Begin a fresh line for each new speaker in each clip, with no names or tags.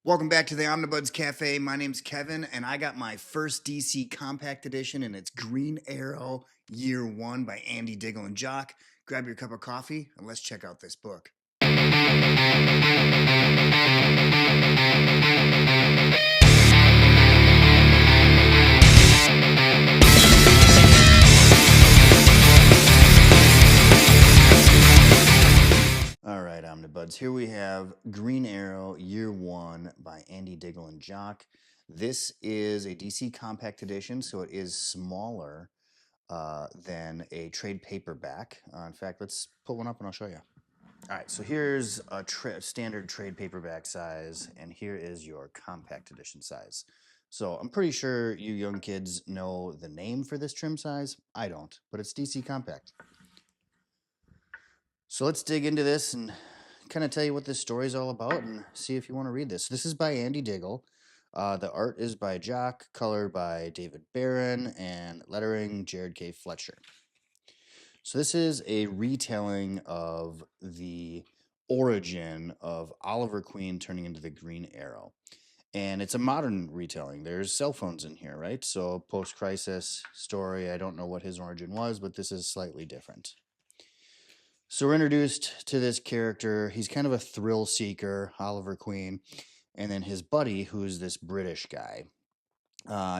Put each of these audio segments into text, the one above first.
Welcome back to the Omnibuds Cafe. My name's Kevin, and I got my first DC Compact Edition, and it's Green Arrow Year One by Andy, Diggle, and Jock. Grab your cup of coffee, and let's check out this book. All right, Omnibuds. Here we have Green Arrow Year One by Andy, Diggle, and Jock. This is a DC Compact Edition, so it is smaller than a trade paperback. In fact, let's pull one up and I'll show you. All right, so here's a standard trade paperback size, and here is your compact edition size. So I'm pretty sure you young kids know the name for this trim size. I don't, but it's DC Compact. So let's dig into this and kind of tell you what this story is all about and see if you want to read this. This is by Andy Diggle. The art is by Jock, color by David Barron, and lettering Jared K. Fletcher. So this is a retelling of the origin of Oliver Queen turning into the Green Arrow. And it's a modern retelling. There's cell phones in here, right? So post-crisis story. I don't know what his origin was, but this is slightly different. So we're introduced to this character. He's kind of a thrill seeker, Oliver Queen. And then his buddy, who's this British guy.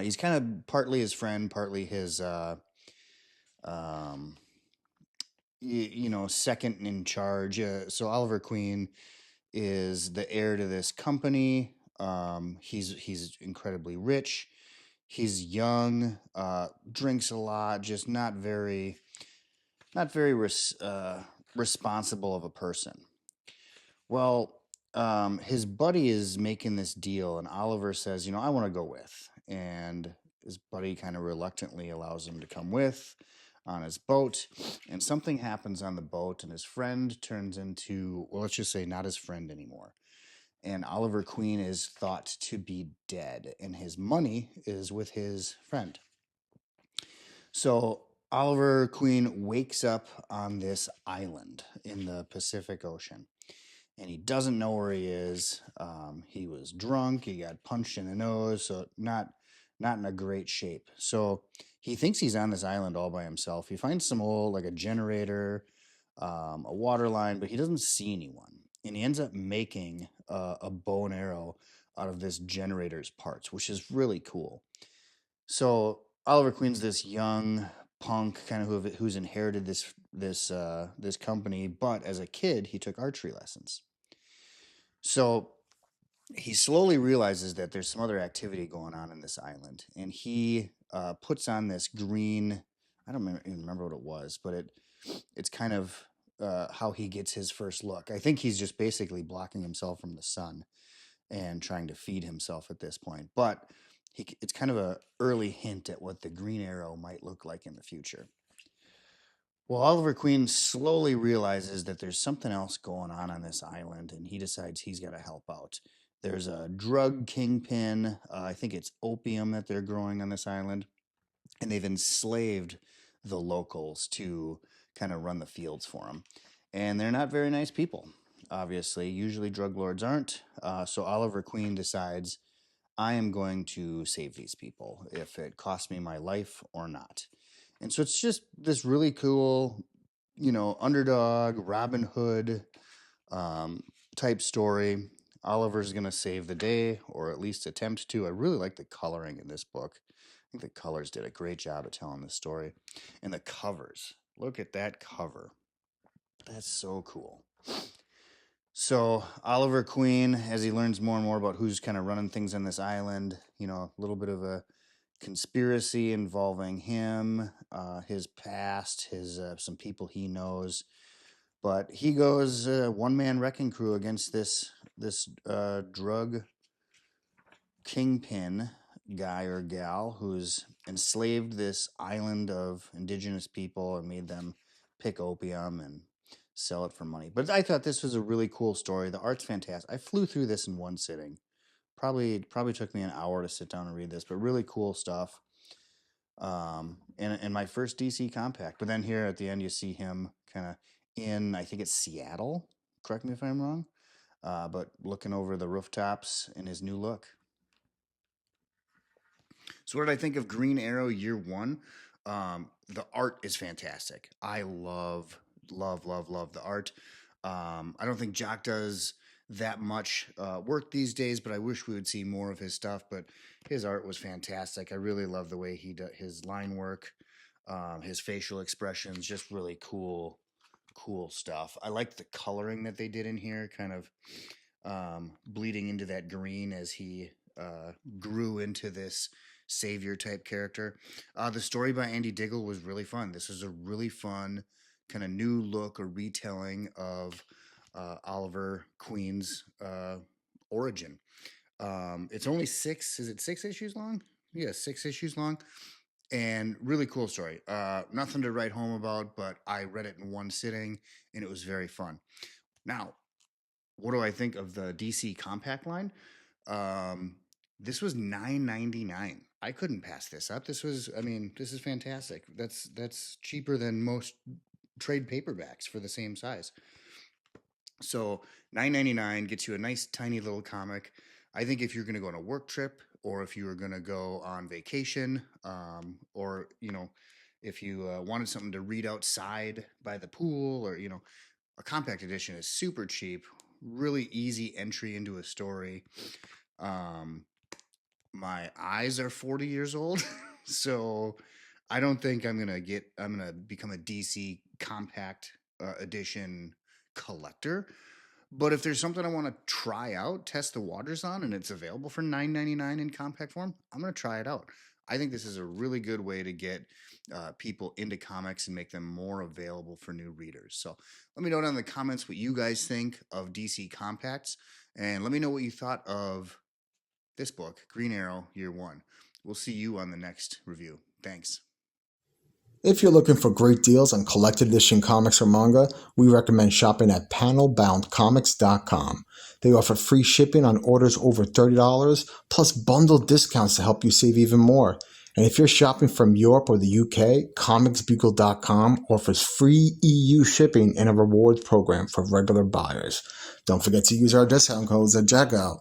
He's kind of partly his friend, partly his second in charge. So Oliver Queen is the heir to this company. He's incredibly rich. He's young, drinks a lot, just not very responsible of a person. Well, his buddy is making this deal, and Oliver says, I want to go with. And his buddy kind of reluctantly allows him to come with on his boat. And something happens on the boat, and his friend turns into, well, let's just say not his friend anymore. And Oliver Queen is thought to be dead, and his money is with his friend. So Oliver Queen wakes up on this island in the Pacific Ocean, and he doesn't know where he is. He was drunk. He got punched in the nose, so not in a great shape. So he thinks he's on this island all by himself. He finds some old, like a generator, a water line, but he doesn't see anyone. And he ends up making a bow and arrow out of this generator's parts, which is really cool. So Oliver Queen's this young punk kind of who's inherited this company, but as a kid he took archery lessons. So he slowly realizes that there's some other activity going on in this island, and he puts on this green. I don't even remember what it was, but it's kind of how he gets his first look. I think he's just basically blocking himself from the sun and trying to feed himself at this point. But it's kind of an early hint at what the Green Arrow might look like in the future. Well, Oliver Queen slowly realizes that there's something else going on this island, and he decides he's got to help out. There's a drug kingpin. I think it's opium that they're growing on this island, and they've enslaved the locals to kind of run the fields for them. And they're not very nice people, obviously. Usually drug lords aren't. So Oliver Queen decides, I am going to save these people if it costs me my life or not. And so it's just this really cool, underdog, Robin Hood type story. Oliver's going to save the day, or at least attempt to. I really like the coloring in this book. I think the colors did a great job of telling this story. And the covers. Look at that cover. That's so cool. So Oliver Queen, as he learns more and more about who's kind of running things on this island, a little bit of a conspiracy involving him, his past, his some people he knows. But he goes one-man wrecking crew against this drug kingpin guy or gal who's enslaved this island of indigenous people and made them pick opium and sell it for money. But I thought this was a really cool story. The art's fantastic. I flew through this in one sitting. Probably took me an hour to sit down and read this, but really cool stuff. And my first DC compact. But then here at the end, you see him kind of in, I think it's Seattle. Correct me if I'm wrong. but looking over the rooftops in his new look. So what did I think of Green Arrow Year One? The art is fantastic. I love the art. I don't think Jock does that much work these days, but I wish we would see more of his stuff. But his art was fantastic. I really love the way he does his line work, his facial expressions, just really cool stuff. I like the coloring that they did in here, kind of bleeding into that green as he grew into this savior type character. The story by Andy Diggle was really fun. This is a really fun kind of new look or retelling of Oliver Queen's origin. It's only is it 6 issues long? Yeah, 6 issues long. And really cool story. Nothing to write home about, but I read it in one sitting and it was very fun. Now, what do I think of the DC Compact line? This was $9.99. I couldn't pass this up. This is fantastic. That's cheaper than most trade paperbacks for the same size. So $9.99 gets you a nice tiny little comic. I think if you're going to go on a work trip, or if you were going to go on vacation, or if you wanted something to read outside by the pool, or a compact edition is super cheap, really easy entry into a story. My eyes are 40 years old, so I don't think I'm gonna become a DC compact edition collector. But if there's something I want to try out, test the waters on, and it's available for $9.99 in compact form, I'm gonna try it out. I think this is a really good way to get people into comics and make them more available for new readers. So let me know down in the comments what you guys think of DC Compacts, and let me know what you thought of this book, Green Arrow Year One. We'll see you on the next review. Thanks.
If you're looking for great deals on collected edition comics or manga, we recommend shopping at panelboundcomics.com. They offer free shipping on orders over $30, plus bundled discounts to help you save even more. And if you're shopping from Europe or the UK, comicsbugle.com offers free EU shipping and a rewards program for regular buyers. Don't forget to use our discount codes at checkout.